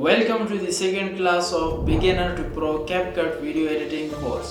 Welcome to the second class of Beginner to Pro CapCut Video Editing course.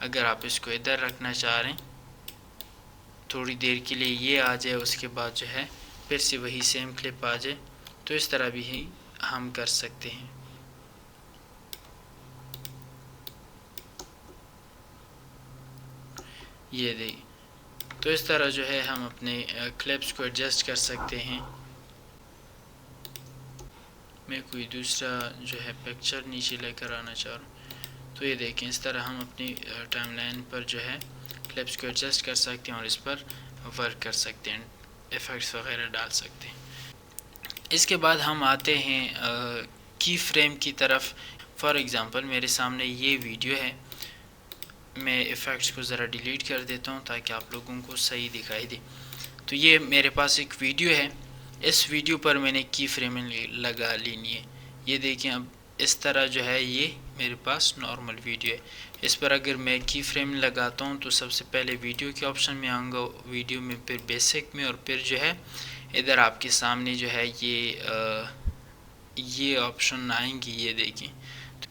اگر آپ اس کو ادھر رکھنا چاہ رہے ہیں تھوڑی دیر کے لیے یہ آ جائے، اس کے بعد جو ہے پھر سے وہی سیم کلپ آ جائے، تو اس طرح بھی ہم کر سکتے ہیں۔ یہ دیکھیں، تو اس طرح جو ہے ہم اپنے کلپس کو ایڈجسٹ کر سکتے ہیں۔ میں کوئی دوسرا جو ہے پکچر نیچے لے کر آنا چاہ رہا ہوں، تو یہ دیکھیں اس طرح ہم اپنی ٹائم لائن پر جو ہے کلپس کو ایڈجسٹ کر سکتے ہیں اور اس پر ورک کر سکتے ہیں، ایفیکٹس وغیرہ ڈال سکتے ہیں۔ اس کے بعد ہم آتے ہیں کی فریم کی طرف۔ فار ایگزامپل میرے سامنے یہ ویڈیو ہے، میں ایفیکٹس کو ذرا ڈیلیٹ کر دیتا ہوں تاکہ آپ لوگوں کو صحیح دکھائی دے۔ تو یہ میرے پاس ایک ویڈیو ہے، اس ویڈیو پر میں نے کی فریمنگ لگا لینی ہے۔ یہ دیکھیں اب اس طرح جو ہے یہ میرے پاس نارمل ویڈیو ہے۔ اس پر اگر میں کی فریم لگاتا ہوں تو سب سے پہلے ویڈیو کے آپشن میں آؤں گا، ویڈیو میں پھر بیسک میں، اور پھر جو ہے ادھر آپ کے سامنے جو ہے یہ آپشن آئیں گی، یہ دیکھیں۔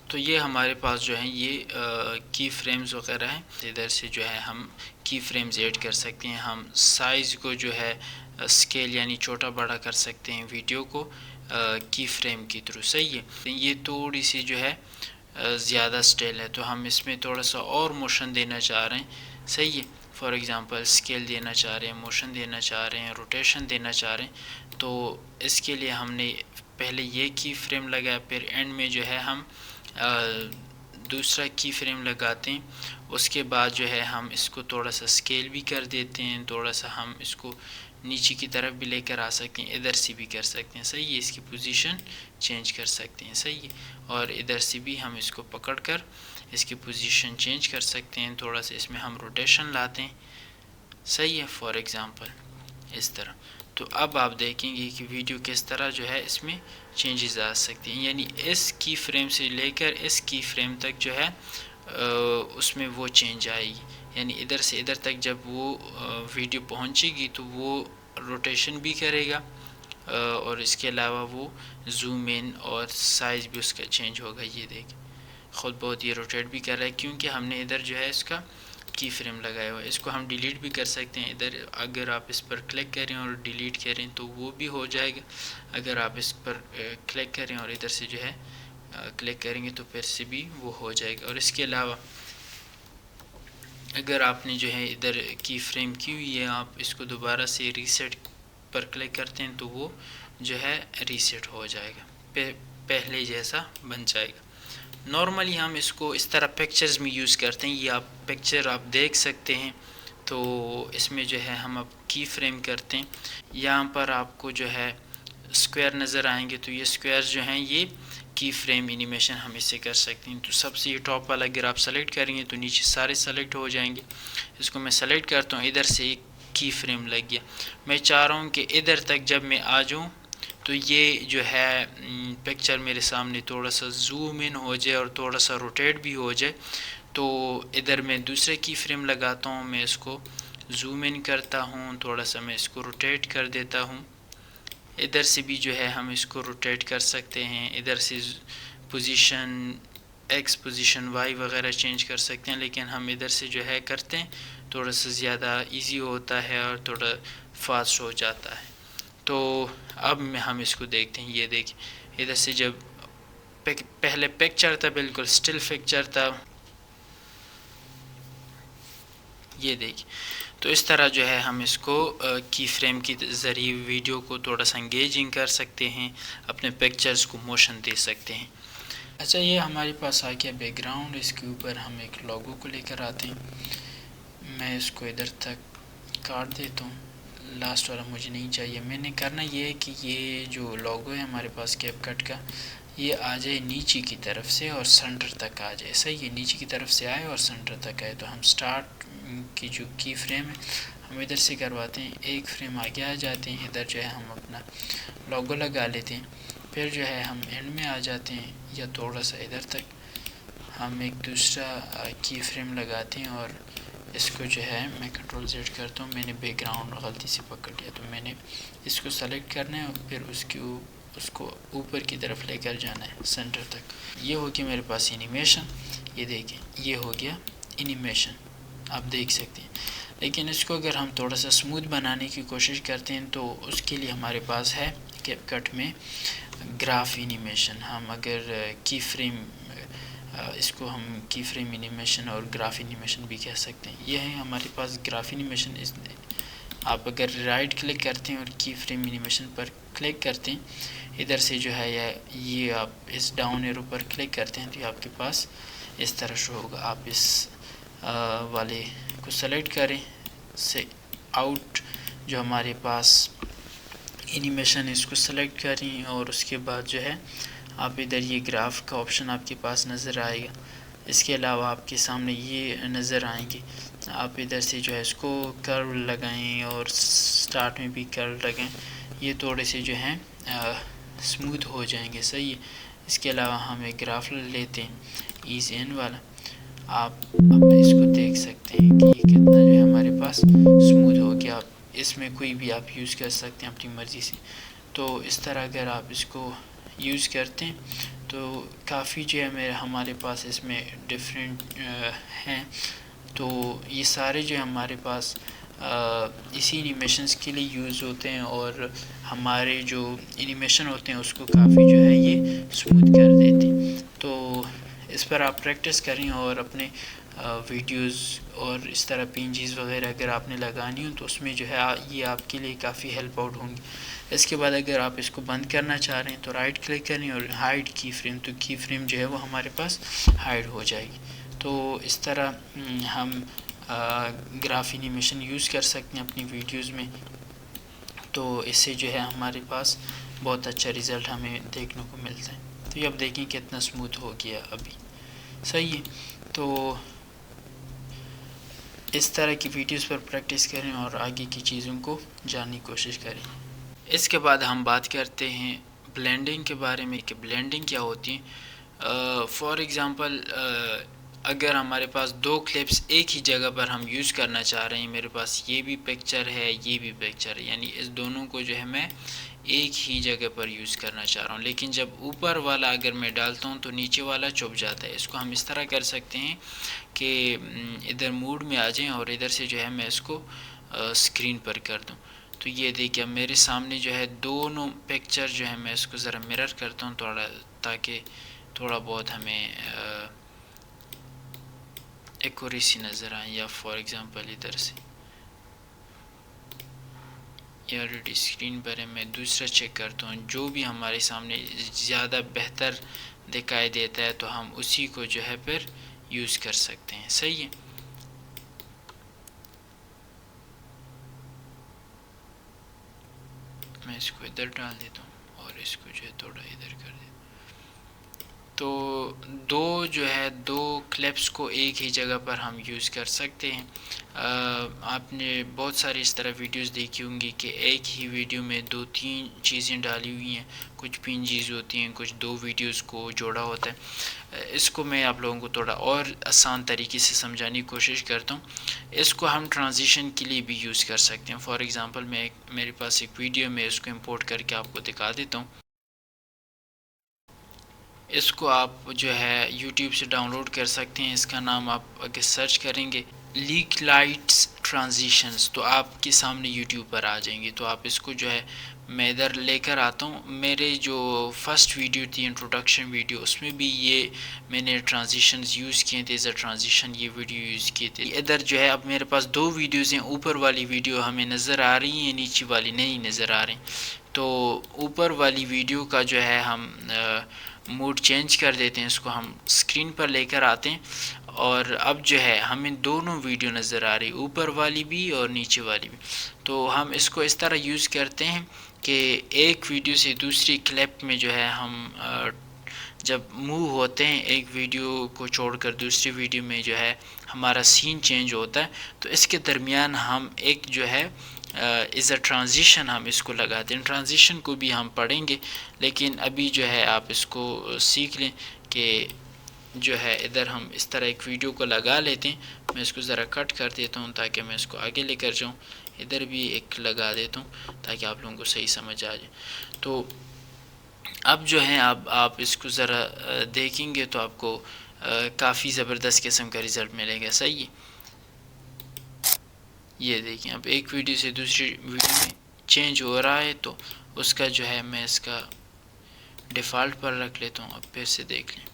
تو یہ ہمارے پاس جو ہے یہ کی فریمز وغیرہ ہیں، ادھر سے جو ہے ہم کی فریمز ایڈ کر سکتے ہیں۔ ہم سائز کو جو ہے اسکیل یعنی چھوٹا بڑا کر سکتے ہیں ویڈیو کو کی فریم کی تھرو، صحیح ہے۔ یہ تھوڑی سی جو ہے زیادہ سٹائل ہے، تو ہم اس میں تھوڑا سا اور موشن دینا چاہ رہے ہیں، صحیح ہے۔ فار ایگزامپل اسکیل دینا چاہ رہے ہیں، موشن دینا چاہ رہے ہیں، روٹیشن دینا چاہ رہے ہیں، تو اس کے لیے ہم نے پہلے یہ کی فریم لگایا، پھر اینڈ میں جو ہے ہم دوسرا کی فریم لگاتے ہیں۔ اس کے بعد جو ہے ہم اس کو تھوڑا سا اسکیل بھی کر دیتے ہیں، تھوڑا سا ہم اس کو نیچے کی طرف بھی لے کر آ سکتے ہیں، ادھر سے بھی کر سکتے ہیں، صحیح ہے۔ اس کی پوزیشن چینج کر سکتے ہیں، صحیح ہے، اور ادھر سے بھی ہم اس کو پکڑ کر اس کی پوزیشن چینج کر سکتے ہیں، تھوڑا سا اس میں ہم روٹیشن لاتے ہیں، صحیح ہے، فار ایگزامپل اس طرح۔ تو اب آپ دیکھیں گے کہ ویڈیو کس طرح جو ہے اس میں چینجز آ سکتی ہیں، یعنی اس کی فریم سے لے کر اس کی فریم تک جو ہے اس میں وہ چینج آئے گی، یعنی ادھر سے ادھر تک جب وہ ویڈیو پہنچے گی تو وہ روٹیشن بھی کرے گا، اور اس کے علاوہ وہ زوم ان اور سائز بھی اس کا چینج ہوگا۔ یہ دیکھ خود بہت یہ روٹیٹ بھی کر رہا ہے کیونکہ ہم نے ادھر جو ہے اس کا کی فریم لگایا ہوا ہے۔ اس کو ہم ڈیلیٹ بھی کر سکتے ہیں، ادھر اگر آپ اس پر کلک کریں اور ڈیلیٹ کریں تو وہ بھی ہو جائے گا، اگر آپ اس پر کلک کریں اور ادھر سے جو ہے کلک کریں گے تو پھر سے بھی وہ ہو جائے گا۔ اور اس کے علاوہ اگر آپ نے جو ہے ادھر کی فریم کی ہوئی ہے، آپ اس کو دوبارہ سے ریسیٹ پر کلک کرتے ہیں تو وہ جو ہے ریسیٹ ہو جائے گا، پہلے جیسا بن جائے گا۔ نارملی ہم اس کو اس طرح پکچرز میں یوز کرتے ہیں، یہ آپ پکچر آپ دیکھ سکتے ہیں، تو اس میں جو ہے ہم اب کی فریم کرتے ہیں، یہاں پر آپ کو جو ہے اسکوائر نظر آئیں گے، تو یہ اسکوائر جو ہیں یہ کی فریم انیمیشن ہم اس سے کر سکتے ہیں۔ تو سب سے یہ ٹاپ والا اگر آپ سلیکٹ کریں گے تو نیچے سارے سلیکٹ ہو جائیں گے۔ اس کو میں سلیکٹ کرتا ہوں، ادھر سے ایک کی فریم لگ گیا، میں چاہ رہا ہوں کہ ادھر تک جب میں آ جاؤں تو یہ جو ہے پکچر میرے سامنے تھوڑا سا زوم ان ہو جائے اور تھوڑا سا روٹیٹ بھی ہو جائے، تو ادھر میں دوسرے کی فریم لگاتا ہوں، میں اس کو زوم ان کرتا ہوں، تھوڑا سا میں اس کو روٹیٹ کر دیتا ہوں، ادھر سے بھی جو ہے ہم اس کو روٹیٹ کر سکتے ہیں، ادھر سے پوزیشن ایکس پوزیشن وائی وغیرہ چینج کر سکتے ہیں، لیکن ہم ادھر سے جو ہے کرتے ہیں تھوڑا سا زیادہ ایزی ہوتا ہے اور تھوڑا فاسٹ ہو جاتا ہے۔ تو اب ہم اس کو دیکھتے ہیں، یہ دیکھیں ادھر سے جب پہلے پکچر تھا بالکل سٹل پکچر تھا، یہ دیکھیں، تو اس طرح جو ہے ہم اس کو کی فریم کی ذریعے ویڈیو کو تھوڑا سا انگیجنگ کر سکتے ہیں، اپنے پکچرز کو موشن دے سکتے ہیں۔ اچھا، یہ ہمارے پاس آ گیا بیک گراؤنڈ، اس کے اوپر ہم ایک لوگو کو لے کر آتے ہیں، میں اس کو ادھر تک کاٹ دیتا ہوں، لاسٹ والا مجھے نہیں چاہیے۔ میں نے کرنا یہ ہے کہ یہ جو لوگو ہے ہمارے پاس کیپ کٹ کا، یہ آ جائے نیچے کی طرف سے اور سینٹر تک آ جائے، صحیح ہے، نیچے کی طرف سے آئے اور سینٹر تک آئے۔ تو ہم سٹارٹ کی جو کی فریم ہے ہم ادھر سے کرواتے ہیں، ایک فریم آگے آ جاتے ہیں، ادھر جو ہے ہم اپنا لوگو لگا لیتے ہیں، پھر جو ہے ہم اینڈ میں آ جاتے ہیں یا تھوڑا سا ادھر تک ہم ایک دوسرا کی فریم لگاتے ہیں، اور اس کو جو ہے میں کنٹرول زیڈ کرتا ہوں، میں نے بیک گراؤنڈ غلطی سے پکڑ لیا، تو میں نے اس کو سلیکٹ کرنا ہے اور پھر اس کو اوپر کی طرف لے کر جانا ہے سینٹر تک۔ یہ ہو گیا میرے پاس انیمیشن، یہ دیکھیں یہ ہو گیا اینیمیشن آپ دیکھ سکتے ہیں. لیکن اس کو اگر ہم تھوڑا سا سموتھ بنانے کی کوشش کرتے ہیں تو اس کے لیے ہمارے پاس ہے کیپ کٹ میں گراف اینیمیشن. ہم اگر کی فریم اس کو ہم کی فریم اینیمیشن اور گراف اینیمیشن بھی کہہ سکتے ہیں. یہ ہے ہمارے پاس گراف اینیمیشن. آپ اگر رائٹ کلک کرتے ہیں اور کی فریم اینیمیشن پر کلک کرتے ہیں ادھر سے جو ہے یہ آپ اس ڈاؤن ایرو پر کلک کرتے ہیں تو یہ آپ کے پاس اس طرح شو ہوگا. آپ اس والے کو سلیکٹ کریں سے آؤٹ جو ہمارے پاس اینیمیشن اس کو سلیکٹ کریں اور اس کے بعد جو ہے آپ ادھر یہ گراف کا آپشن آپ کے پاس نظر آئے گا. اس کے علاوہ آپ کے سامنے یہ نظر آئیں گے. آپ ادھر سے جو ہے اس کو کرو لگائیں اور سٹارٹ میں بھی کرو لگائیں. یہ تھوڑے سے جو ہیں سموتھ ہو جائیں گے. صحیح ہے. اس کے علاوہ ہم ایک گراف لیتے ہیں ایز این والا. آپ اس کو دیکھ سکتے ہیں کہ یہ کتنا جو ہے ہمارے پاس سموتھ ہو گیا. آپ اس میں کوئی بھی آپ یوز کر سکتے ہیں اپنی مرضی سے. تو اس طرح اگر آپ اس کو یوز کرتے ہیں تو کافی جو ہے ہمارے پاس اس میں ڈفرینٹ ہیں. تو یہ سارے جو ہمارے پاس اسی اینیمیشنز کے لیے یوز ہوتے ہیں اور ہمارے جو اینیمیشن ہوتے ہیں اس کو کافی جو ہے یہ سموتھ کر دیتے ہیں. تو اس پر آپ پریکٹس کریں اور اپنے ویڈیوز اور اس طرح پینجیز وغیرہ اگر آپ نے لگانی ہوں تو اس میں جو ہے یہ آپ کے لیے کافی ہیلپ آؤٹ ہوں گی. اس کے بعد اگر آپ اس کو بند کرنا چاہ رہے ہیں تو رائٹ کلک کریں اور ہائڈ کی فریم. تو کی فریم جو ہے وہ ہمارے پاس ہائڈ ہو جائے گی. تو اس طرح ہم گراف اینیمیشن یوز کر سکتے ہیں اپنی ویڈیوز میں. تو اس سے جو ہے ہمارے پاس بہت اچھا رزلٹ ہمیں دیکھنے کو ملتا ہے. تو یہ اب دیکھیں کتنا سموتھ ہو گیا ابھی. صحیح ہے. تو اس طرح کی ویڈیوز پر پریکٹس کریں اور آگے کی چیزوں کو جاننے کی کوشش کریں. اس کے بعد ہم بات کرتے ہیں بلینڈنگ کے بارے میں کہ بلینڈنگ کیا ہوتی ہے. فار ایگزامپل اگر ہمارے پاس دو کلپس ایک ہی جگہ پر ہم یوز کرنا چاہ رہے ہیں. میرے پاس یہ بھی پکچر ہے یہ بھی پکچر ہے یعنی اس دونوں کو جو ہے میں ایک ہی جگہ پر یوز کرنا چاہ رہا ہوں. لیکن جب اوپر والا اگر میں ڈالتا ہوں تو نیچے والا چھپ جاتا ہے. اس کو ہم اس طرح کر سکتے ہیں کہ ادھر موڈ میں آ جائیں اور ادھر سے جو ہے میں اس کو اسکرین پر کر دوں. تو یہ دیکھیں میرے سامنے جو ہے دونوں پکچر جو ہے میں اس کو ذرا مرر کرتا ہوں تھوڑا تاکہ تھوڑا بہت ہمیں ایکوریسی نظر آئے. یا فار ایگزامپل ادھر سے یہ آلریڈی اسکرین پر ہے. میں دوسرا چیک کرتا ہوں جو بھی ہمارے سامنے زیادہ بہتر دکھائی دیتا ہے تو ہم اسی کو جو ہے پھر یوز کر سکتے ہیں. صحیح ہے. میں اس کو ادھر ڈال دیتا ہوں اور اس کو جو ہے تھوڑا ادھر کر دیتا ہوں. تو دو جو ہے دو کلپس کو ایک ہی جگہ پر ہم یوز کر سکتے ہیں. آپ نے بہت ساری اس طرح ویڈیوز دیکھی ہوں گی کہ ایک ہی ویڈیو میں دو تین چیزیں ڈالی ہوئی ہیں. کچھ پینجیز ہوتی ہیں کچھ دو ویڈیوز کو جوڑا ہوتا ہے. اس کو میں آپ لوگوں کو تھوڑا اور آسان طریقے سے سمجھانے کی کوشش کرتا ہوں. اس کو ہم ٹرانزیشن کے لیے بھی یوز کر سکتے ہیں. فار ایگزامپل میرے پاس ایک ویڈیو میں اس کو امپورٹ کر کے آپ کو دکھا دیتا ہوں. اس کو آپ جو ہے یوٹیوب سے ڈاؤن لوڈ کر سکتے ہیں. اس کا نام آپ اگر سرچ کریں گے لیک لائٹس ٹرانزیشنز تو آپ کے سامنے یوٹیوب پر آ جائیں گے. تو آپ اس کو جو ہے میں ادھر لے کر آتا ہوں. میرے جو فرسٹ ویڈیو تھی انٹروڈکشن ویڈیو اس میں بھی یہ میں نے ٹرانزیشنز یوز کیے تھے. ایز اے ٹرانزیشن یہ ویڈیو یوز کیے تھے. ادھر جو ہے اب میرے پاس دو ویڈیوز ہیں. اوپر والی ویڈیو ہمیں نظر آ رہی ہیں نیچے والی نہیں نظر آ رہی. تو اوپر والی ویڈیو کا جو ہے ہم موڈ چینج کر دیتے ہیں. اس کو ہم اسکرین پر لے کر آتے ہیں اور اب جو ہے ہمیں دونوں ویڈیو نظر آ رہی اوپر والی بھی اور نیچے والی بھی. تو ہم اس کو اس طرح یوز کرتے ہیں کہ ایک ویڈیو سے دوسری کلپ میں جو ہے ہم جب موو ہوتے ہیں ایک ویڈیو کو چھوڑ کر دوسری ویڈیو میں جو ہے ہمارا سین چینج ہوتا ہے. تو اس کے درمیان ہم ایک جو ہے ایز اے ٹرانزیشن ہم اس کو لگاتے ہیں. ٹرانزیشن کو بھی ہم پڑھیں گے لیکن ابھی جو ہے آپ اس کو سیکھ لیں کہ جو ہے ادھر ہم اس طرح ایک ویڈیو کو لگا لیتے ہیں. میں اس کو ذرا کٹ کر دیتا ہوں تاکہ میں اس کو آگے لے کر جاؤں. ادھر بھی ایک لگا دیتا ہوں تاکہ آپ لوگوں کو صحیح سمجھ آ جائے. تو اب جو ہے اب آپ اس کو ذرا دیکھیں گے تو آپ کو کافی زبردست قسم کا رزلٹ ملے گا. صحیح ہے. یہ دیکھیں اب ایک ویڈیو سے دوسری ویڈیو میں چینج ہو رہا ہے تو اس کا جو ہے میں اس کا ڈیفالٹ پر رکھ لیتا ہوں. اب پھر سے دیکھ لیں.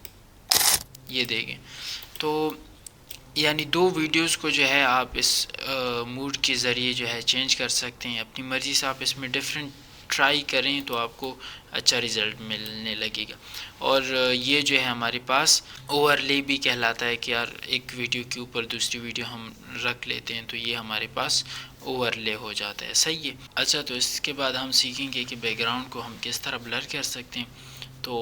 یہ دیکھیں تو یعنی 2 ویڈیوز کو جو ہے آپ اس موڈ کے ذریعے جو ہے چینج کر سکتے ہیں. اپنی مرضی سے آپ اس میں ڈیفرنٹ ٹرائی کریں تو آپ کو اچھا رزلٹ ملنے لگے گا. اور یہ جو ہے ہمارے پاس اوور لے بھی کہلاتا ہے کہ یار ایک ویڈیو کے اوپر دوسری ویڈیو ہم رکھ لیتے ہیں تو یہ ہمارے پاس اوور لے ہو جاتا ہے. صحیح ہے. اچھا تو اس کے بعد ہم سیکھیں گے کہ بیک گراؤنڈ کو ہم کس طرح بلر کر سکتے ہیں. تو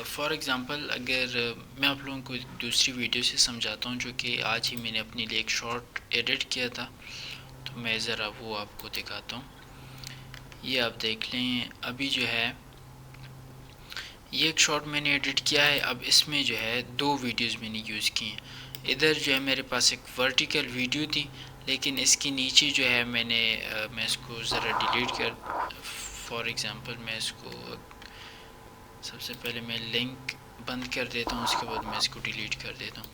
فار ایگزامپل اگر میں آپ لوگوں کو دوسری ویڈیو سے سمجھاتا ہوں جو کہ آج ہی میں نے اپنے لیے ایک شارٹ ایڈٹ کیا تھا تو میں ذرا وہ آپ کو دکھاتا ہوں. یہ آپ دیکھ لیں ابھی جو ہے یہ ایک شارٹ میں نے ایڈٹ کیا ہے. اب اس میں جو ہے 2 ویڈیوز میں نے یوز کی ہیں. ادھر جو ہے میرے پاس ایک ورٹیکل ویڈیو تھی لیکن اس کے نیچے جو ہے میں اس کو ذرا ڈیلیٹ کر فار ایگزامپل میں اس کو سب سے پہلے میں لنک بند کر دیتا ہوں. اس کے بعد میں اس کو ڈیلیٹ کر دیتا ہوں.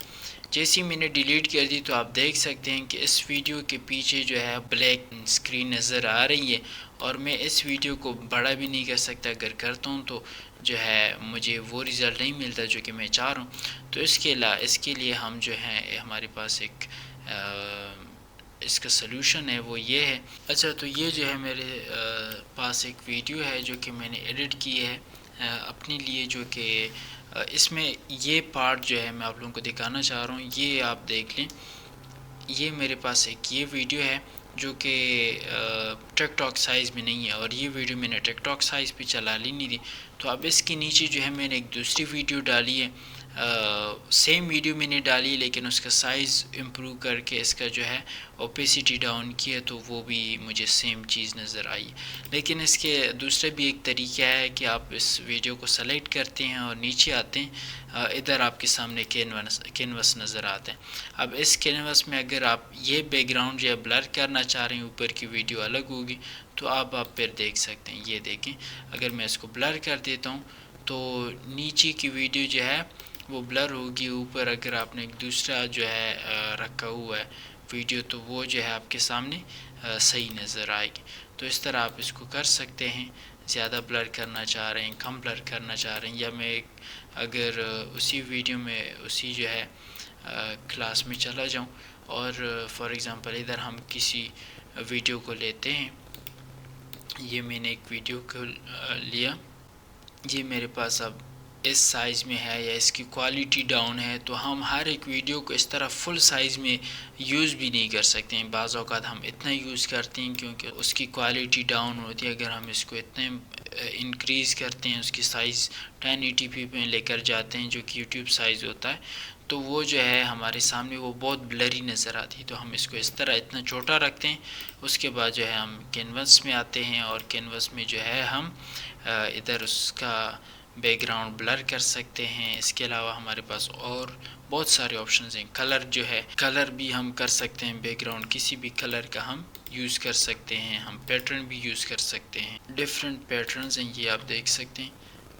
جیسے میں نے ڈیلیٹ کر دی تو آپ دیکھ سکتے ہیں کہ اس ویڈیو کے پیچھے جو ہے بلیک اسکرین نظر آ رہی ہے اور میں اس ویڈیو کو بڑا بھی نہیں کر سکتا. اگر کرتا ہوں تو جو ہے مجھے وہ رزلٹ نہیں ملتا جو کہ میں چاہ رہا ہوں. تو اس کے لیے ہم جو ہے ہمارے پاس ایک اس کا سلوشن ہے وہ یہ ہے. اچھا تو یہ جو ہے میرے پاس ایک ویڈیو ہے جو کہ میں نے ایڈٹ کی ہے اپنے لیے جو کہ اس میں یہ پارٹ جو ہے میں آپ لوگوں کو دکھانا چاہ رہا ہوں. یہ آپ دیکھ لیں یہ میرے پاس ایک یہ ویڈیو ہے جو کہ ٹک ٹاک سائز میں نہیں ہے اور یہ ویڈیو میں نے ٹک ٹاک سائز پہ چلا لی نہیں تھی. تو اب اس کے نیچے جو ہے میں نے ایک دوسری ویڈیو ڈالی ہے سیم ویڈیو میں نے ڈالی لیکن اس کا سائز امپروو کر کے اس کا جو ہے اوپیسٹی ڈاؤن کیا تو وہ بھی مجھے سیم چیز نظر آئی. لیکن اس کے دوسرا بھی ایک طریقہ ہے کہ آپ اس ویڈیو کو سلیکٹ کرتے ہیں اور نیچے آتے ہیں. ادھر آپ کے سامنے کینوس نظر آتا ہے. اب اس کینوس میں اگر آپ یہ بیک گراؤنڈ جو ہے بلر کرنا چاہ رہے ہیں اوپر کی ویڈیو الگ ہوگی تو آپ پھر دیکھ سکتے ہیں. یہ دیکھیں اگر میں اس کو بلر کر دیتا ہوں تو نیچے کی ویڈیو جو ہے وہ بلر ہوگی. اوپر اگر آپ نے ایک دوسرا جو ہے رکھا ہوا ہے ویڈیو تو وہ جو ہے آپ کے سامنے صحیح نظر آئے گی. تو اس طرح آپ اس کو کر سکتے ہیں. زیادہ بلر کرنا چاہ رہے ہیں کم بلر کرنا چاہ رہے ہیں یا میں اگر اسی ویڈیو میں اسی جو ہے کلاس میں چلا جاؤں اور فار ایگزامپل ادھر ہم کسی ویڈیو کو لیتے ہیں. یہ میں نے ایک ویڈیو کو لیا. یہ میرے پاس اب اس سائز میں ہے یا اس کی کوالٹی ڈاؤن ہے تو ہم ہر ایک ویڈیو کو اس طرح فل سائز میں یوز بھی نہیں کر سکتے ہیں. بعض اوقات ہم اتنا یوز کرتے ہیں کیونکہ اس کی کوالٹی ڈاؤن ہوتی ہے. اگر ہم اس کو اتنے انکریز کرتے ہیں اس کی سائز 1080p میں لے کر جاتے ہیں جو کہ یوٹیوب سائز ہوتا ہے تو وہ جو ہے ہمارے سامنے وہ بہت بلری نظر آتی ہے. تو ہم اس کو اس طرح اتنا چھوٹا رکھتے ہیں. اس کے بعد جو ہے ہم کینوس میں آتے ہیں اور کینوس میں جو ہے ہم ادھر اس کا بیک گراؤنڈ بلر کر سکتے ہیں. اس کے علاوہ ہمارے پاس اور بہت سارے آپشنز ہیں. کلر جو ہے کلر بھی ہم کر سکتے ہیں. بیک گراؤنڈ کسی بھی کلر کا ہم یوز کر سکتے ہیں. ہم پیٹرن بھی یوز کر سکتے ہیں. ڈیفرنٹ پیٹرنز ہیں یہ آپ دیکھ سکتے ہیں.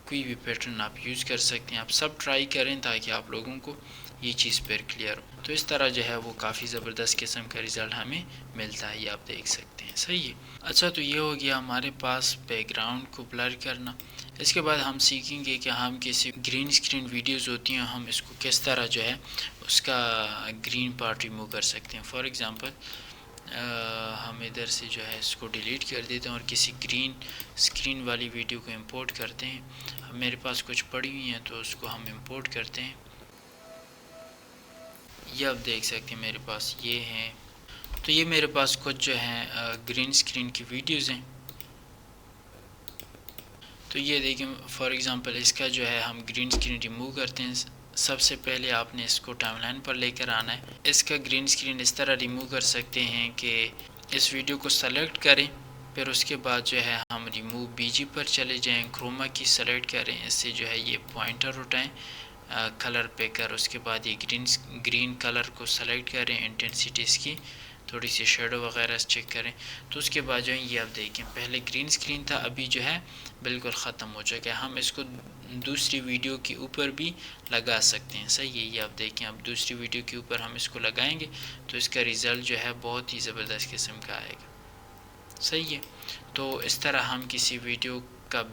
کوئی بھی پیٹرن آپ یوز کر سکتے ہیں. آپ سب ٹرائی کریں تاکہ آپ لوگوں کو یہ چیز پر کلیئر ہو. تو اس طرح جو ہے وہ کافی زبردست قسم کا رزلٹ ہمیں ملتا ہے. یہ آپ دیکھ سکتے ہیں. صحیح ہے. اچھا تو یہ ہو گیا ہمارے پاس بیک گراؤنڈ کو بلر کرنا. اس کے بعد ہم سیکھیں گے کہ ہم کسی گرین اسکرین ویڈیوز ہوتی ہیں ہم اس کو کس طرح جو ہے اس کا گرین پارٹ ریموو کر سکتے ہیں. فار ایگزامپل ہم ادھر سے جو ہے اس کو ڈیلیٹ کر دیتے ہیں اور کسی گرین اسکرین والی ویڈیو کو امپورٹ کرتے ہیں. میرے پاس کچھ پڑی ہوئی ہیں تو اس کو ہم امپورٹ کرتے ہیں. یہ آپ دیکھ سکتے ہیں میرے پاس یہ ہیں. تو یہ میرے پاس کچھ جو ہیں گرین اسکرین کی ویڈیوز ہیں. تو یہ دیکھیں فار ایگزامپل اس کا جو ہے ہم گرین اسکرین ریموو کرتے ہیں. سب سے پہلے آپ نے اس کو ٹائم لائن پر لے کر آنا ہے. اس کا گرین اسکرین اس طرح ریموو کر سکتے ہیں کہ اس ویڈیو کو سلیکٹ کریں پھر اس کے بعد جو ہے ہم ریموو بی جی پر چلے جائیں. کروما کی سلیکٹ کریں. اس سے جو ہے یہ پوائنٹر اٹھائیں کلر پہ کر. اس کے بعد یہ گرین کلر کو سلیکٹ کریں انٹینسٹی اس کی تھوڑی سی شیڈو وغیرہ چیک کریں تو اس کے بعد جو ہے یہ آپ دیکھیں پہلے گرین اسکرین تھا، ابھی جو ہے بالکل ختم ہو چکا ہے. ہم اس کو دوسری ویڈیو کے اوپر بھی لگا سکتے ہیں. صحیح ہے، یہ آپ دیکھیں اب دوسری ویڈیو کے اوپر ہم اس کو لگائیں گے تو اس کا ریزلٹ جو ہے بہت ہی زبردست قسم کا آئے گا. صحیح ہے، تو اس طرح ہم کسی ویڈیو کا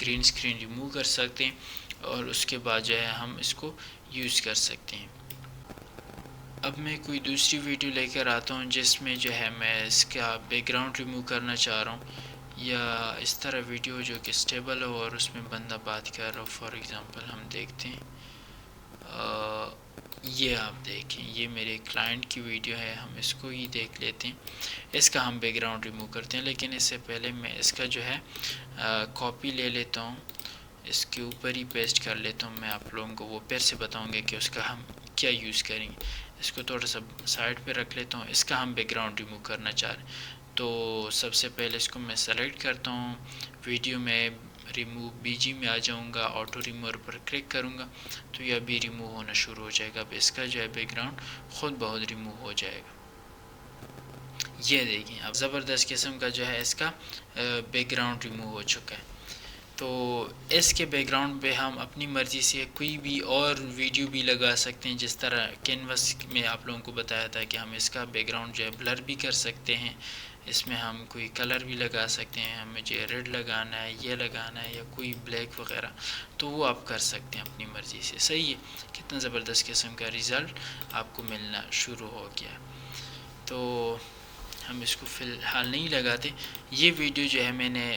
گرین اسکرین ریموو کر سکتے ہیں اور اس کے بعد جو ہے ہم اس کو یوز کر سکتے ہیں. اب میں کوئی دوسری ویڈیو لے کر آتا ہوں جس میں جو ہے میں اس کا بیک گراؤنڈ ریموو کرنا چاہ رہا ہوں، یا اس طرح ویڈیو جو کہ اسٹیبل ہو اور اس میں بندہ بات کر رہا ہو. فار ایگزامپل ہم دیکھتے ہیں، یہ آپ دیکھیں یہ میرے کلائنٹ کی ویڈیو ہے، ہم اس کو ہی دیکھ لیتے ہیں. اس کا ہم بیک گراؤنڈ ریموو کرتے ہیں، لیکن اس سے پہلے میں اس کا جو ہے کاپی لے لیتا ہوں، اس کے اوپر ہی پیسٹ کر لیتا ہوں. میں آپ لوگوں کو وہ پھر سے بتاؤں گا کہ اس کا ہم کیا یوز کریں گے. اس کو تھوڑا سا سائڈ پہ رکھ لیتا ہوں. اس کا ہم بیک گراؤنڈ ریموو کرنا چاہ رہے ہیں تو سب سے پہلے اس کو میں سلیکٹ کرتا ہوں، ویڈیو میں ریموو بی جی میں آ جاؤں گا، آٹو ریموور پر کلک کروں گا تو یہ ابھی ریموو ہونا شروع ہو جائے گا. اب اس کا جو ہے بیک گراؤنڈ خود بہت ریموو ہو جائے گا. یہ دیکھیں اب زبردست قسم کا جو ہے اس کا بیک گراؤنڈ ریموو ہو چکا ہے. تو اس کے بیک گراؤنڈ پہ ہم اپنی مرضی سے کوئی بھی اور ویڈیو بھی لگا سکتے ہیں، جس طرح کینوس میں آپ لوگوں کو بتایا تھا کہ ہم اس کا بیک گراؤنڈ جو ہے بلر بھی کر سکتے ہیں. اس میں ہم کوئی کلر بھی لگا سکتے ہیں، ہمیں جو ریڈ لگانا ہے، یہ لگانا ہے، یا کوئی بلیک وغیرہ تو وہ آپ کر سکتے ہیں اپنی مرضی سے. صحیح ہے، کتنا زبردست قسم کا ریزلٹ آپ کو ملنا شروع ہو گیا. تو ہم اس کو فی الحال نہیں لگاتے. یہ ویڈیو جو ہے میں نے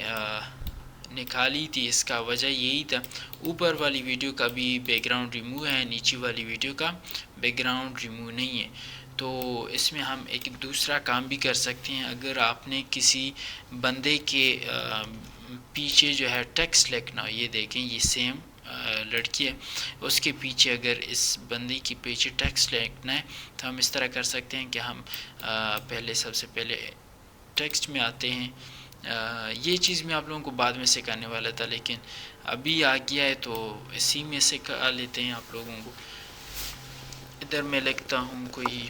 نکالی تھی، اس کا وجہ یہی تھا، اوپر والی ویڈیو کا بھی بیک گراؤنڈ ریموو ہے، نیچے والی ویڈیو کا بیک گراؤنڈ ریموو نہیں ہے. تو اس میں ہم ایک دوسرا کام بھی کر سکتے ہیں. اگر آپ نے کسی بندے کے پیچھے جو ہے ٹیکسٹ لکھنا ہو، یہ دیکھیں یہ سیم لڑکی ہے، اس کے پیچھے اگر اس بندے کے پیچھے ٹیکسٹ لکھنا ہے تو ہم اس طرح کر سکتے ہیں کہ ہم پہلے سب سے پہلے ٹیکسٹ میں آتے ہیں. یہ چیز میں آپ لوگوں کو بعد میں سکھانے والا تھا، لیکن ابھی آ گیا ہے تو اسی میں سکھا لیتے ہیں آپ لوگوں کو. ادھر میں لکھتا ہوں کوئی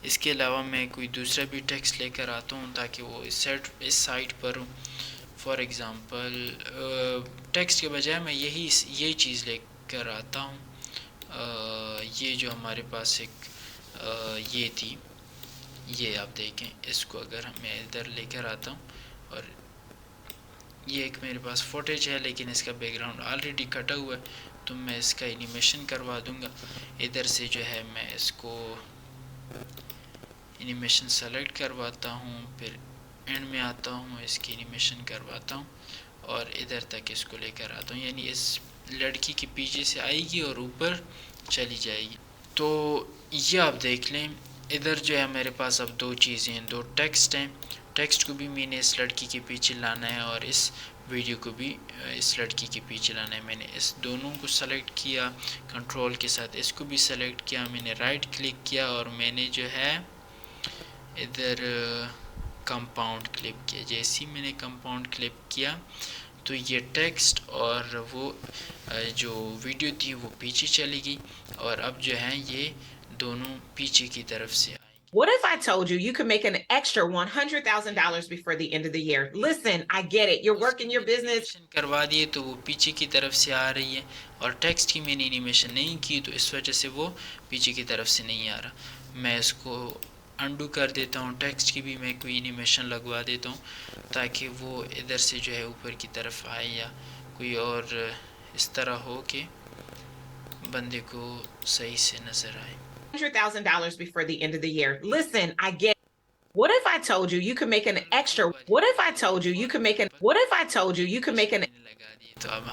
اس کے علاوہ میں کوئی دوسرا بھی ٹیکسٹ لے کر آتا ہوں تاکہ وہ اس سائٹ پر ہوں. فار ایگزامپل ٹیکسٹ کے بجائے میں یہ چیز لے کر آتا ہوں. یہ جو ہمارے پاس ایک یہ تھی، یہ آپ دیکھیں، اس کو اگر میں ادھر لے کر آتا ہوں اور یہ ایک میرے پاس فوٹیج ہے لیکن اس کا بیک گراؤنڈ آلریڈی کٹا ہوا ہے تو میں اس کا اینیمیشن کروا دوں گا. ادھر سے جو ہے میں اس کو اینیمیشن سلیکٹ کرواتا ہوں، پھر اینڈ میں آتا ہوں، اس کی اینیمیشن کرواتا ہوں اور ادھر تک اس کو لے کر آتا ہوں. یعنی اس لڑکی کے پیچھے سے آئے گی اور اوپر چلی جائے گی. تو یہ آپ دیکھ لیں ادھر جو ہے میرے پاس اب دو چیزیں ہیں، دو ٹیکسٹ ہیں. ٹیکسٹ کو بھی میں نے اس لڑکی کے پیچھے لانا ہے اور اس ویڈیو کو بھی اس لڑکی کے پیچھے لانا ہے. میں نے اس دونوں کو سلیکٹ کیا کنٹرول کے ساتھ، اس کو بھی سلیکٹ کیا، میں نے رائٹ کلک کیا اور میں نے جو ہے ادھر کمپاؤنڈ کلپ کیا. جیسے ہی میں نے کمپاؤنڈ کلپ کیا تو یہ ٹیکسٹ اور وہ جو ویڈیو تھی وہ پیچھے چلی گئی اور اب جو ہے یہ دونوں پیچھے کی طرف سے آئیں. What if I told you you could make an extra $100,000 before the end of the year? Listen, I get it. You're working your business. کروا دیے تو وہ پیچھے کی طرف سے آ رہی ہے اور ٹیکسٹ کی میں نے اینیمیشن نہیں کی تو اس وجہ سے وہ پیچھے کی طرف سے نہیں آ رہا. میں اس کو انڈو کر دیتا ہوں، ٹیکسٹ کی بھی میں کوئی اینیمیشن لگوا دیتا ہوں تاکہ وہ ادھر سے جو ہے اوپر کی طرف آئے یا کوئی اور اس طرح ہو کہ بندے کو صحیح سے نظر آئے. $100,000 before the end of the year. Listen, I get it. What if I told you you could make an extra? What if I told you you could make an? What if I told you you could make an? تو اب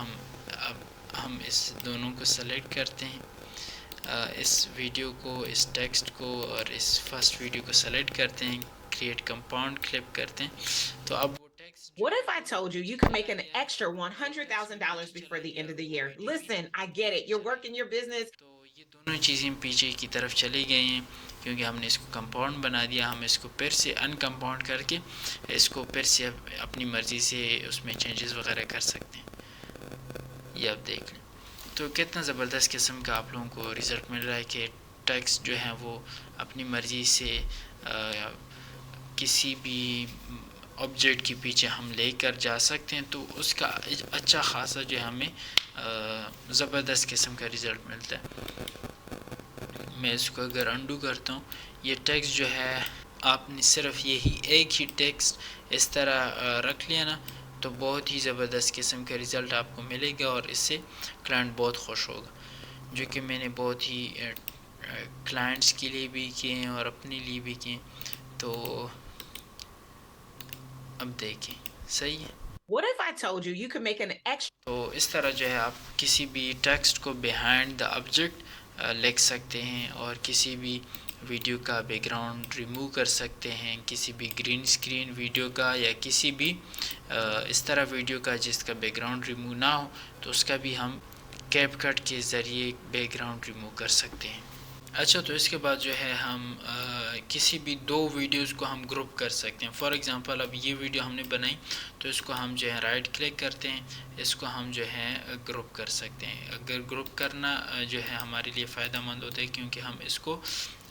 ہم اس دونوں کو select کرتے ہیں، اس video کو، اس text کو اور اس فرسٹ ویڈیو کو سلیکٹ کرتے ہیں، کریٹ کمپاؤنڈ کلپ کرتے ہیں. تو اب وہ text What if I told you you could make an extra $100,000 before the end of the year? Listen, I get it. You're working your business. تو یہ دونوں چیزیں پیچھے کی طرف چلی گئی ہیں کیونکہ ہم نے اس کو کمپاؤنڈ بنا دیا. ہم اس کو پھر سے ان کمپاؤنڈ کر کے اس کو پھر سے اپنی مرضی سے اس میں چینجز وغیرہ کر سکتے ہیں. یہ آپ دیکھ لیں. تو کتنا زبردست قسم کا آپ لوگوں کو رزلٹ مل رہا ہے کہ ٹیکسٹ جو ہیں وہ اپنی مرضی سے کسی بھی آبجیکٹ کے پیچھے ہم لے کر جا سکتے ہیں. تو اس کا اچھا خاصا جو ہے ہمیں زبردست قسم کا رزلٹ ملتا ہے. میں اس کو اگر انڈو کرتا ہوں, یہ ٹیکسٹ جو ہے آپ نے صرف یہی ایک ہی ٹیکسٹ اس طرح رکھ لیا نا, تو بہت ہی زبردست قسم کا رزلٹ آپ کو ملے گا, اور اس سے کلائنٹ بہت خوش ہوگا. جو کہ میں نے بہت ہی کلائنٹس کے لیے بھی کیے ہیں اور اپنے لیے بھی کیے. تو اب دیکھیں صحیح ہے. What if I told you you could make an extra? تو اس طرح جو ہے آپ کسی بھی ٹیکسٹ کو بیہائنڈ دا آبجیکٹ لکھ سکتے ہیں, اور کسی بھی ویڈیو کا بیک گراؤنڈ ریموو کر سکتے ہیں, کسی بھی گرین اسکرین ویڈیو کا یا کسی بھی اس طرح ویڈیو کا جس کا بیک گراؤنڈ ریموو نہ ہو, تو اس کا بھی ہم کیپ کٹ کے ذریعے بیک گراؤنڈ ریموو کر سکتے ہیں. اچھا, تو اس کے بعد جو ہے ہم کسی بھی دو ویڈیوز کو ہم گروپ کر سکتے ہیں. فار ایگزامپل اب یہ ویڈیو ہم نے بنائی, تو اس کو ہم جو ہے رائٹ کلک کرتے ہیں, اس کو ہم جو ہے گروپ کر سکتے ہیں. اگر گروپ کرنا جو ہے ہمارے لیے فائدہ مند ہوتا ہے, کیونکہ ہم اس کو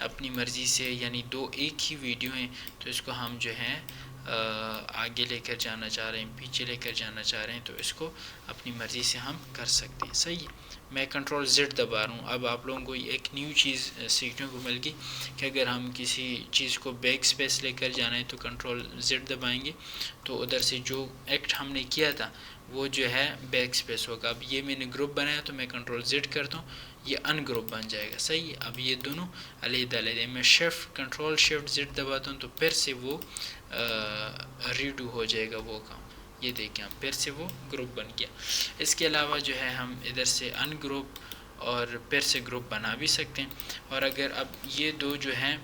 اپنی مرضی سے, یعنی دو ایک ہی ویڈیو ہیں, تو اس کو ہم جو ہے آگے لے کر جانا چاہ رہے ہیں, پیچھے لے کر جانا چاہ رہے ہیں, تو اس کو اپنی مرضی سے ہم کر سکتے ہیں. صحیح ہے. میں کنٹرول زیڈ دبا رہا ہوں. اب آپ لوگوں کو ایک نیو چیز سیکھنے کو مل گئی کہ اگر ہم کسی چیز کو بیک سپیس لے کر جانا ہے تو کنٹرول زیڈ دبائیں گے, تو ادھر سے جو ایکٹ ہم نے کیا تھا وہ جو ہے بیک سپیس ہوگا. اب یہ میں نے گروپ بنایا, تو میں کنٹرول زیڈ کرتا ہوں, یہ ان گروپ بن جائے گا. صحیح ہے. اب یہ دونوں علیحدہ علیحدہ, میں کنٹرول شفٹ زیڈ دباتا ہوں, تو پھر سے وہ ریڈو ہو جائے گا وہ کام. یہ دیکھیں پھر سے وہ گروپ بن گیا. اس کے علاوہ جو ہے ہم ادھر سے ان گروپ اور پھر سے گروپ بنا بھی سکتے ہیں. اور اگر اب یہ دو جو ہیں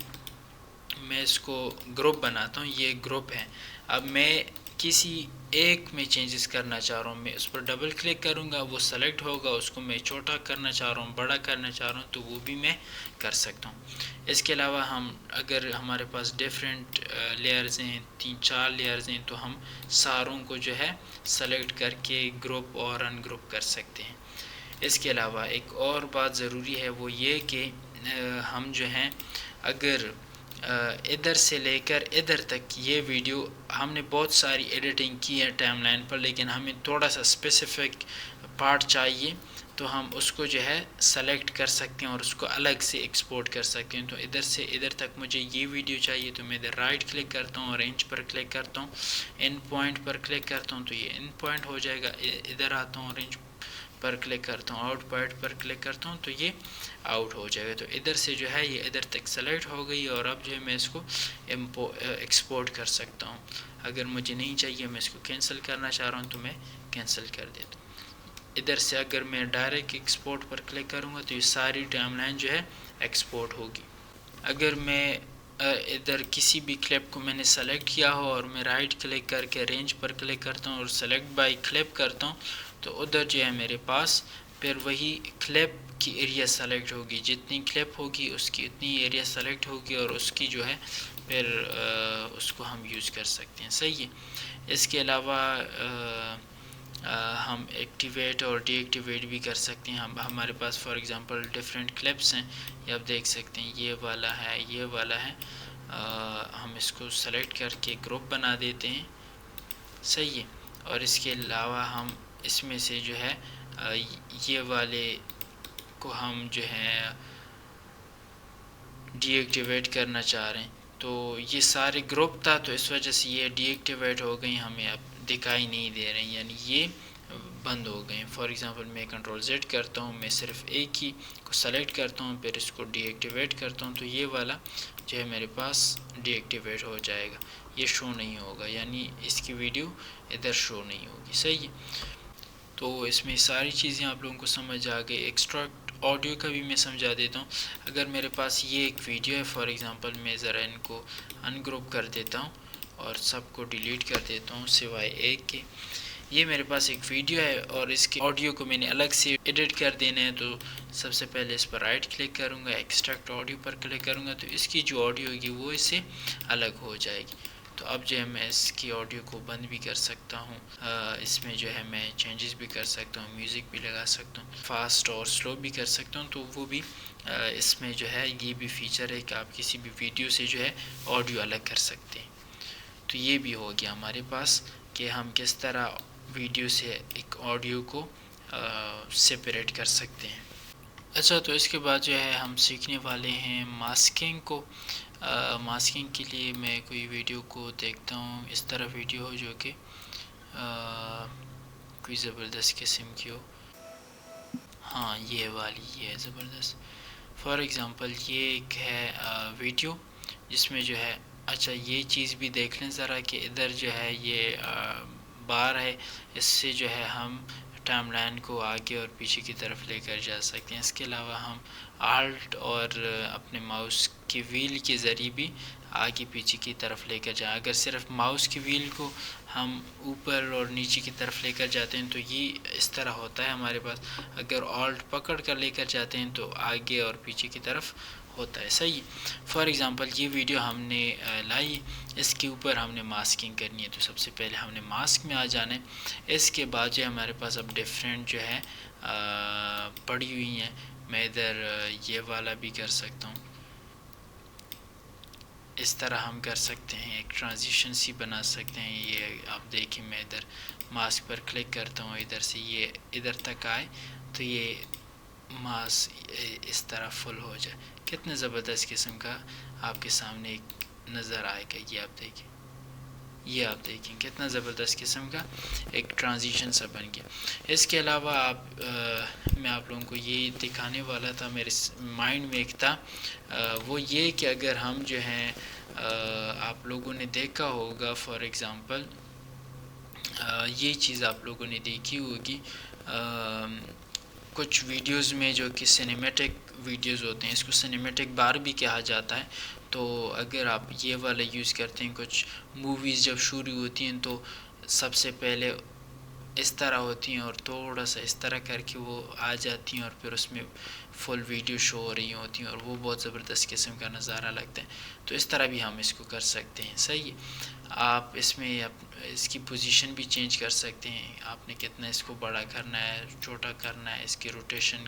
میں اس کو گروپ بناتا ہوں, یہ گروپ ہے. اب میں کسی ایک میں چینجز کرنا چاہ رہا ہوں, میں اس پر ڈبل کلک کروں گا, وہ سلیکٹ ہوگا, اس کو میں چھوٹا کرنا چاہ رہا ہوں, بڑا کرنا چاہ رہا ہوں, تو وہ بھی میں کر سکتا ہوں. اس کے علاوہ ہم اگر ہمارے پاس ڈیفرنٹ لیئرز ہیں, 3-4 لیئرز ہیں, تو ہم ساروں کو جو ہے سلیکٹ کر کے گروپ اور ان گروپ کر سکتے ہیں. اس کے علاوہ ایک اور بات ضروری ہے, وہ یہ کہ ہم جو ہیں اگر ادھر سے لے کر ادھر تک یہ ویڈیو ہم نے بہت ساری ایڈیٹنگ کی ہے ٹائم لائن پر, لیکن ہمیں تھوڑا سا اسپیسیفک پارٹ چاہیے, تو ہم اس کو جو ہے سلیکٹ کر سکتے ہیں اور اس کو الگ سے ایکسپورٹ کر سکتے ہیں. تو ادھر سے ادھر تک مجھے یہ ویڈیو چاہیے, تو میں ادھر رائٹ کلک کرتا ہوں, رینج پر کلک کرتا ہوں, ان پوائنٹ پر کلک کرتا ہوں, تو یہ ان پوائنٹ ہو جائے گا. ادھر آتا ہوں, رینج پر کلک کرتا ہوں, آؤٹ پوائنٹ پر کلک کرتا ہوں, تو یہ آؤٹ ہو جائے گا. تو ادھر سے جو ہے یہ ادھر تک سلیکٹ ہو گئی, اور اب جو ہے میں اس کو ایکسپورٹ کر سکتا ہوں. اگر مجھے نہیں چاہیے, میں اس کو کینسل کرنا چاہ رہا ہوں, تو میں کینسل کر دیتا ہوں. ادھر سے اگر میں ڈائریکٹ ایکسپورٹ پر کلک کروں گا, تو یہ ساری ٹائم لائن جو ہے ایکسپورٹ ہوگی. اگر میں ادھر کسی بھی کلپ کو میں نے سلیکٹ کیا ہو اور میں رائٹ کلک کر کے رینج پر کلک کرتا ہوں اور سلیکٹ بائی کلپ کرتا ہوں, تو ادھر جو ہے میرے پاس پھر وہی کلپ کی ایریا سلیکٹ ہوگی. جتنی کلپ ہوگی اس کی اتنی ایریا سلیکٹ ہوگی, اور اس کی جو ہے پھر اس کو ہم یوز کر سکتے ہیں. صحیح ہے. اس کے علاوہ ہم ایکٹیویٹ اور ڈی ایکٹیویٹ بھی کر سکتے ہیں. ہمارے پاس فار ایگزامپل ڈیفرنٹ کلپس ہیں, یہ آپ دیکھ سکتے ہیں, یہ والا ہے, یہ والا ہے. ہم اس کو سلیکٹ کر کے گروپ بنا دیتے ہیں. صحیح ہے. اور اس کے علاوہ ہم اس میں سے جو ہے یہ والے کو ہم جو ہے ڈی ایکٹیویٹ کرنا چاہ رہے ہیں, تو یہ سارے گروپ تھا, تو اس وجہ سے یہ ڈی ایکٹیویٹ ہو گئی, ہمیں اب دکھائی نہیں دے رہے ہیں, یعنی یہ بند ہو گئے. فار ایگزامپل میں کنٹرول زیڈ کرتا ہوں, میں صرف ایک ہی کو سلیکٹ کرتا ہوں, پھر اس کو ڈی ایکٹیویٹ کرتا ہوں, تو یہ والا جو ہے میرے پاس ڈی ایکٹیویٹ ہو جائے گا, یہ شو نہیں ہوگا, یعنی اس کی ویڈیو ادھر شو نہیں ہوگی. صحیح ہے. تو اس میں ساری چیزیں آپ لوگوں کو سمجھ آ گئی. ایکسٹریکٹ آڈیو کا بھی میں سمجھا دیتا ہوں. اگر میرے پاس یہ ایک ویڈیو ہے, فار ایگزامپل میں ذرا ان کو ان گروپ کر دیتا ہوں اور سب کو ڈیلیٹ کر دیتا ہوں سوائے ایک کے. یہ میرے پاس ایک ویڈیو ہے اور اس کے آڈیو کو میں نے الگ سے ایڈٹ کر دینا ہے, تو سب سے پہلے اس پر رائٹ کلک کروں گا, ایکسٹریکٹ آڈیو پر کلک کروں گا, تو اس کی جو آڈیو ہوگی وہ اس سے الگ ہو جائے گی. تو اب جو ہے میں اس کی آڈیو کو بند بھی کر سکتا ہوں، اس میں جو ہے میں چینجز بھی کر سکتا ہوں، میوزک بھی لگا سکتا ہوں، فاسٹ اور سلو بھی کر سکتا ہوں، تو وہ بھی اس میں جو ہے یہ بھی فیچر ہے کہ آپ کسی بھی ویڈیو سے جو ہے آڈیو الگ کر سکتے ہیں۔ تو یہ بھی ہو گیا ہمارے پاس کہ ہم کس طرح ویڈیو سے ایک آڈیو کو سیپریٹ کر سکتے ہیں۔ اچھا، تو اس کے بعد جو ہے ہم سیکھنے والے ہیں ماسکنگ کو۔ ماسکنگ کے لیے میں کوئی ویڈیو کو دیکھتا ہوں، اس طرح ویڈیو ہو جو کہ کوئی زبردست قسم کی ہو۔ ہاں، یہ والی یہ ہے زبردست۔ فار ایگزامپل یہ ایک ہے ویڈیو جس میں جو ہے، اچھا یہ چیز بھی دیکھ لیں ذرا کہ ادھر جو ہے یہ بار ہے، اس سے جو ہے ہم ٹائم لائن کو آگے اور پیچھے کی طرف لے کر جا سکتے ہیں۔ اس کے علاوہ ہم آلٹ اور اپنے ماؤس کی ویل کے ذریعے بھی آگے پیچھے کی طرف لے کر جائیں۔ اگر صرف ماؤس کی ویل کو ہم اوپر اور نیچے کی طرف لے کر جاتے ہیں تو یہ اس طرح ہوتا ہے ہمارے پاس، اگر آلٹ پکڑ کر لے کر جاتے ہیں تو آگے اور پیچھے کی طرف ہوتا ہے۔ صحیح۔ فار ایگزامپل یہ ویڈیو ہم نے لائی، اس کے اوپر ہم نے ماسکنگ کرنی ہے، تو سب سے پہلے ہم نے ماسک میں آ جانا ہے۔ اس کے بعد جو ہمارے پاس اب ڈیفرنٹ جو ہے پڑی ہوئی ہیں، میں ادھر یہ والا بھی کر سکتا ہوں، اس طرح ہم کر سکتے ہیں، ایک ٹرانزیشن سی بنا سکتے ہیں۔ یہ آپ دیکھیں میں ادھر ماسک پر کلک کرتا ہوں، ادھر سے یہ ادھر تک آئے تو یہ ماسک اس طرح فل ہو جائے۔ کتنے زبردست قسم کا آپ کے سامنے ایک نظر آئے گا، یہ آپ دیکھیں، یہ آپ دیکھیں کتنا زبردست قسم کا ایک ٹرانزیشن سا بن گیا۔ اس کے علاوہ میں آپ لوگوں کو یہ دکھانے والا تھا، میرے مائنڈ میں ایک تھا، وہ یہ کہ اگر ہم جو ہیں آپ لوگوں نے دیکھا ہوگا، فار ایگزامپل یہ چیز آپ لوگوں نے دیکھی ہوگی کچھ ویڈیوز میں جو کہ سینیمیٹک ویڈیوز ہوتے ہیں، اس کو سینیمیٹک بار بھی کہا جاتا ہے۔ تو اگر آپ یہ والا یوز کرتے ہیں، کچھ موویز جب شروع ہوتی ہیں تو سب سے پہلے اس طرح ہوتی ہیں اور تھوڑا سا اس طرح کر کے وہ آ جاتی ہیں اور پھر اس میں فل ویڈیو شو ہو رہی ہوتی ہیں اور وہ بہت زبردست قسم کا نظارہ لگتا ہے۔ تو اس طرح بھی ہم اس کو کر سکتے ہیں۔ صحیح ہے۔ آپ اس میں اس کی پوزیشن بھی چینج کر سکتے ہیں، آپ نے کتنا اس کو بڑا کرنا ہے، چھوٹا کرنا ہے، اس کی روٹیشن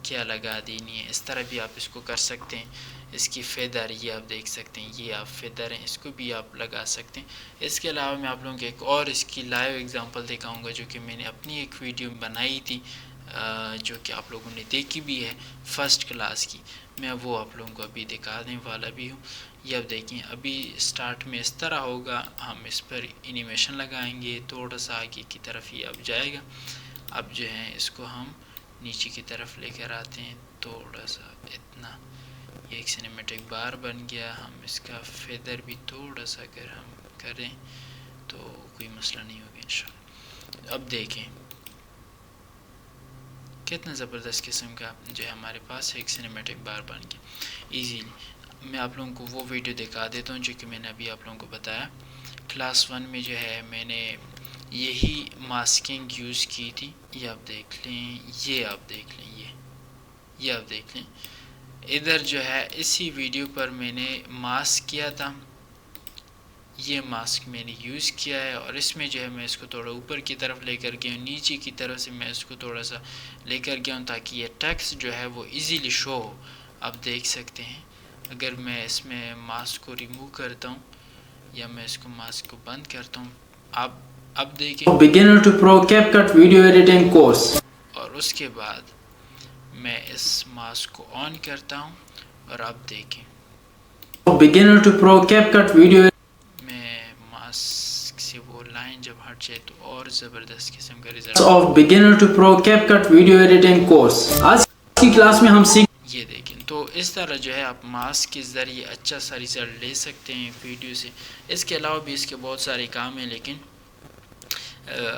کیا لگا دینی ہے، اس طرح بھی آپ اس کو کر سکتے ہیں۔ اس کی فیدر یہ آپ دیکھ سکتے ہیں، یہ آپ فیدر ہیں، اس کو بھی آپ لگا سکتے ہیں۔ اس کے علاوہ میں آپ لوگوں کو ایک اور اس کی لائیو ایگزامپل دکھاؤں گا جو کہ میں نے اپنی ایک ویڈیو بنائی تھی، جو کہ آپ لوگوں نے دیکھی بھی ہے فرسٹ کلاس کی، میں وہ آپ لوگوں کو ابھی دکھانے والا بھی ہوں۔ یہ اب دیکھیں، ابھی سٹارٹ میں اس طرح ہوگا، ہم اس پر اینیمیشن لگائیں گے، تھوڑا سا آگے کی طرف یہ اب جائے گا۔ اب جو ہے اس کو ہم نیچے کی طرف لے کر آتے ہیں، تھوڑا سا اتنا، یہ ایک سینیمیٹک بار بن گیا۔ ہم اس کا فیدر بھی تھوڑا سا اگر ہم کریں تو کوئی مسئلہ نہیں ہوگا انشاءاللہ۔ اب دیکھیں کتنا زبردست قسم کا جو ہے ہمارے پاس ایک سینیمیٹک بار بن گیا ایزیلی۔ میں آپ لوگوں کو وہ ویڈیو دکھا دیتا ہوں جو کہ میں نے ابھی آپ لوگوں کو بتایا۔ کلاس 1 میں جو ہے میں نے یہی ماسکنگ یوز کی تھی، یہ آپ دیکھ لیں، یہ آپ دیکھ لیں، یہ آپ دیکھ لیں، ادھر جو ہے اسی ویڈیو پر میں نے ماسک کیا تھا، یہ ماسک میں نے یوز کیا ہے، اور اس میں جو ہے میں اس کو تھوڑا اوپر کی طرف لے کر گیا ہوں، نیچے کی طرف سے میں اس کو تھوڑا سا لے کر گیا ہوں تاکہ یہ ٹیکسٹ جو ہے وہ ایزیلی شو ہو۔ آپ دیکھ سکتے ہیں اگر میں اس میں ماسک کو ریموو کرتا ہوں یا میں اس کو ماسک کو بند کرتا ہوں، آپ اب دیکھیں Beginner to Pro CapCut video editing course. اور اس کے بعد میں اس ماسک کو آن کرتا ہوں اور اب دیکھیں Beginner to Pro CapCut video. میں ماسک سے وہ لائن جب ہٹ جائے تو اور زبردست قسم کا result Of Beginner to Pro CapCut video editing course. آج کی کلاس میں ہم یہ دیکھیں، تو اس طرح جو ہے آپ ماسک کے ذریعے اچھا سا رزلٹ لے سکتے ہیں ویڈیو سے۔ اس کے علاوہ بھی اس کے بہت سارے کام ہیں، لیکن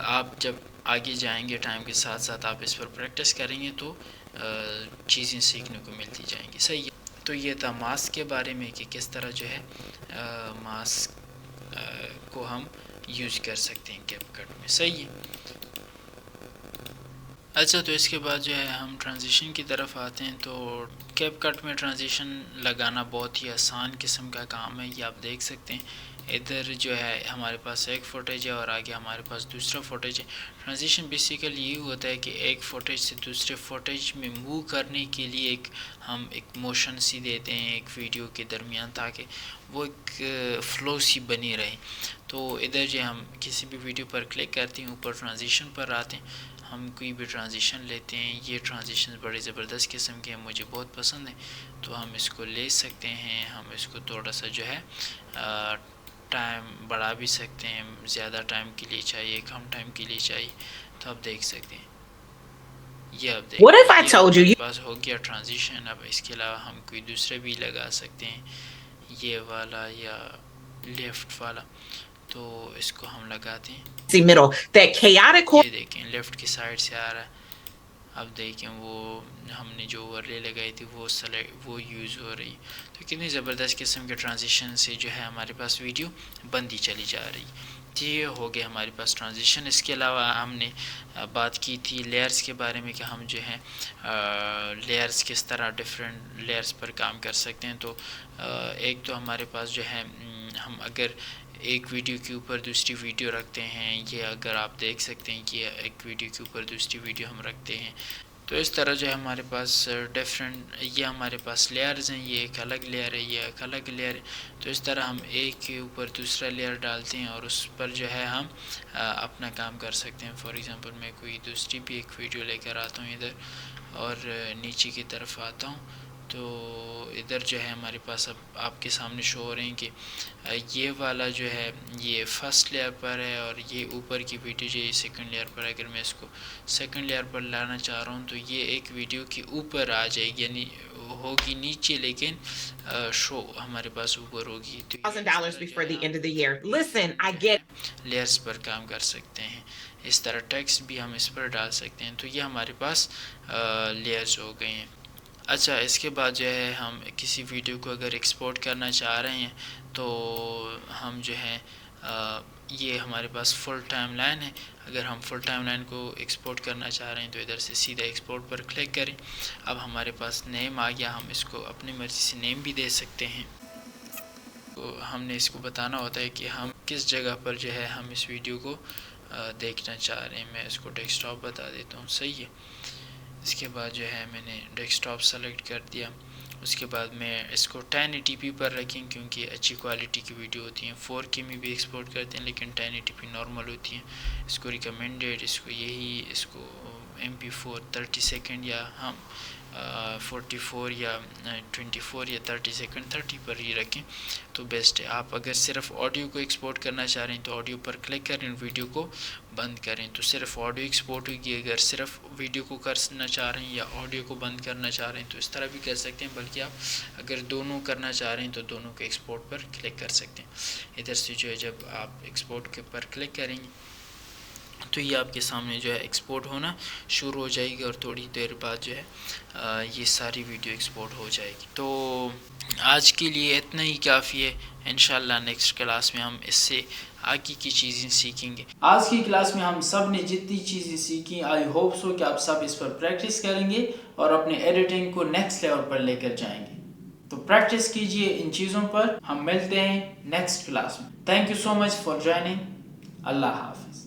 آپ جب آگے جائیں گے ٹائم کے ساتھ ساتھ آپ اس پر پریکٹس کریں گے تو چیزیں سیکھنے کو ملتی جائیں گی۔ صحیح ہے۔ تو یہ تھا ماسک کے بارے میں کہ کس طرح جو ہے ماسک کو ہم یوز کر سکتے ہیں کیپ کٹ میں۔ صحیح ہے۔ اچھا، تو اس کے بعد جو ہے ہم ٹرانزیشن کی طرف آتے ہیں۔ تو کیپ کٹ میں ٹرانزیشن لگانا بہت ہی آسان قسم کا کام ہے، یہ آپ دیکھ سکتے ہیں۔ ادھر جو ہے ہمارے پاس ایک فوٹیج ہے اور آگے ہمارے پاس دوسرا فوٹیج ہے. ٹرانزیشن بیسیکلی یہ ہوتا ہے کہ ایک فوٹیج سے دوسرے فوٹیج میں موو کرنے کے لیے ہم ایک موشن سی دیتے ہیں ایک ویڈیو کے درمیان تاکہ وہ ایک فلو سی بنی رہے. تو ادھر جو ہم کسی بھی ویڈیو پر کلک کرتے ہیں اوپر ٹرانزیشن پر آتے ہیں, ہم کوئی بھی ٹرانزیشن لیتے ہیں. یہ ٹرانزیشن بڑے زبردست قسم کے ہیں, مجھے بہت پسند ہیں, تو ہم اس کو لے سکتے ہیں. ہم اس کو تھوڑا سا جو ہے ٹائم بڑھا بھی سکتے ہیں, زیادہ ٹائم کے لیے چاہیے, کم ٹائم کے لیے چاہیے, تو آپ دیکھ سکتے ہیں. یہ اب دیکھ What if I told you ہمارے you پاس ہو گیا ٹرانزیشن. اب اس کے علاوہ ہم کوئی دوسرے بھی لگا سکتے ہیں, یہ والا یا لیفٹ والا, تو اس کو ہم لگاتے ہیں. see middle that chaotic یہ دیکھیں لیفٹ کی سائڈ سے آ رہا ہے. اب دیکھیں وہ ہم نے جو اوورلے لگائی تھی وہ یوز ہو رہی, تو کتنی زبردست قسم کے ٹرانزیشن سے جو ہے ہمارے پاس ویڈیو بنتی چلی جا رہی. یہ ہو گیا ہمارے پاس ٹرانزیشن. اس کے علاوہ ہم نے بات کی تھی لیئرز کے بارے میں کہ ہم جو ہیں لیئرز کس طرح ڈفرینٹ لیئرز پر کام کر سکتے ہیں. تو ایک تو ہمارے پاس جو ہے ہم اگر ایک ویڈیو کے اوپر دوسری ویڈیو رکھتے ہیں, یہ اگر آپ دیکھ سکتے ہیں کہ ایک ویڈیو کے اوپر دوسری ویڈیو ہم رکھتے ہیں, تو اس طرح جو ہے ہمارے پاس ڈفرینٹ یہ ہمارے پاس لیئرز ہیں. یہ ایک الگ لیئر ہے, یہ ایک الگ لیئر ہے. تو اس طرح ہم ایک کے اوپر دوسرا لیئر ڈالتے ہیں اور اس پر جو ہے ہم اپنا کام کر سکتے ہیں. فار ایگزامپل میں کوئی دوسری بھی ایک ویڈیو لے کر آتا ہوں ادھر اور نیچے کی طرف آتا ہوں, تو ادھر جو ہے ہمارے پاس اب آپ کے سامنے شو ہو رہے ہیں کہ یہ والا جو ہے یہ فرسٹ لیئر پر ہے اور یہ اوپر کی ویڈیو جو ہے سیکنڈ لیئر پر ہے. اگر میں اس کو سیکنڈ لیئر پر لانا چاہ رہا ہوں تو یہ ایک ویڈیو کے اوپر آ جائے گی, یعنی ہوگی نیچے لیکن شو ہمارے پاس اوپر ہوگی. تو $1,000 before the end of the year. Listen, I get layers پر کام کر سکتے ہیں. اس طرح ٹیکسٹ بھی ہم اس پر ڈال سکتے ہیں. تو یہ ہمارے پاس لیئرز ہو گئے ہیں. اچھا, اس کے بعد جو ہے ہم کسی ویڈیو کو اگر ایکسپورٹ کرنا چاہ رہے ہیں تو ہم جو ہے یہ ہمارے پاس فل ٹائم لائن ہے. اگر ہم فل ٹائم لائن کو ایکسپورٹ کرنا چاہ رہے ہیں تو ادھر سے سیدھا ایکسپورٹ پر کلک کریں. اب ہمارے پاس نیم آ گیا, ہم اس کو اپنی مرضی سے نیم بھی دے سکتے ہیں. تو ہم نے اس کو بتانا ہوتا ہے کہ ہم کس جگہ پر جو ہے ہم اس ویڈیو کو دیکھنا چاہ رہے ہیں. میں اس کو ڈیسک ٹاپ بتا دیتا ہوں, صحیح ہے. اس کے بعد جو ہے میں نے ڈیسک ٹاپ سلیکٹ کر دیا. اس کے بعد میں اس کو 1080p پر رکھیں کیونکہ اچھی کوالٹی کی ویڈیو ہوتی ہیں. 4K میں بھی ایکسپورٹ کرتے ہیں لیکن 1080p نارمل ہوتی ہیں. اس کو ریکمینڈیڈ اس کو MP4 30 سیکنڈ یا ہم 44 یا 24 یا 30 سیکنڈ 30 پر ہی رکھیں تو بیسٹ ہے. آپ اگر صرف آڈیو کو ایکسپورٹ کرنا چاہ رہے ہیں تو آڈیو پر کلک کریں, ویڈیو کو بند کریں تو صرف آڈیو ایکسپورٹ ہوگی. اگر صرف ویڈیو کو کرنا چاہ رہے ہیں یا آڈیو کو بند کرنا چاہ رہے ہیں تو اس طرح بھی کر سکتے ہیں, بلکہ آپ اگر دونوں کرنا چاہ رہے ہیں تو دونوں کے ایکسپورٹ پر کلک کر سکتے ہیں. ادھر سے جو ہے جب آپ ایکسپورٹ کے پر کلک کریں گے تو یہ آپ کے سامنے جو ہے ایکسپورٹ ہونا شروع ہو جائے گی اور تھوڑی دیر بعد جو ہے یہ ساری ویڈیو ایکسپورٹ ہو جائے گی. تو آج کے لیے اتنا ہی کافی ہے. انشاءاللہ نیکسٹ کلاس میں ہم اس سے آگے کی چیزیں سیکھیں گے. آج کی کلاس میں ہم سب نے جتنی چیزیں سیکھی آئی ہوپ سو کہ آپ سب اس پر پریکٹس کریں گے اور اپنے ایڈیٹنگ کو نیکسٹ لیول پر لے کر جائیں گے. تو پریکٹس کیجئے ان چیزوں پر. ہم ملتے ہیں نیکسٹ کلاس میں. Thank you so much for joining. اللہ حافظ.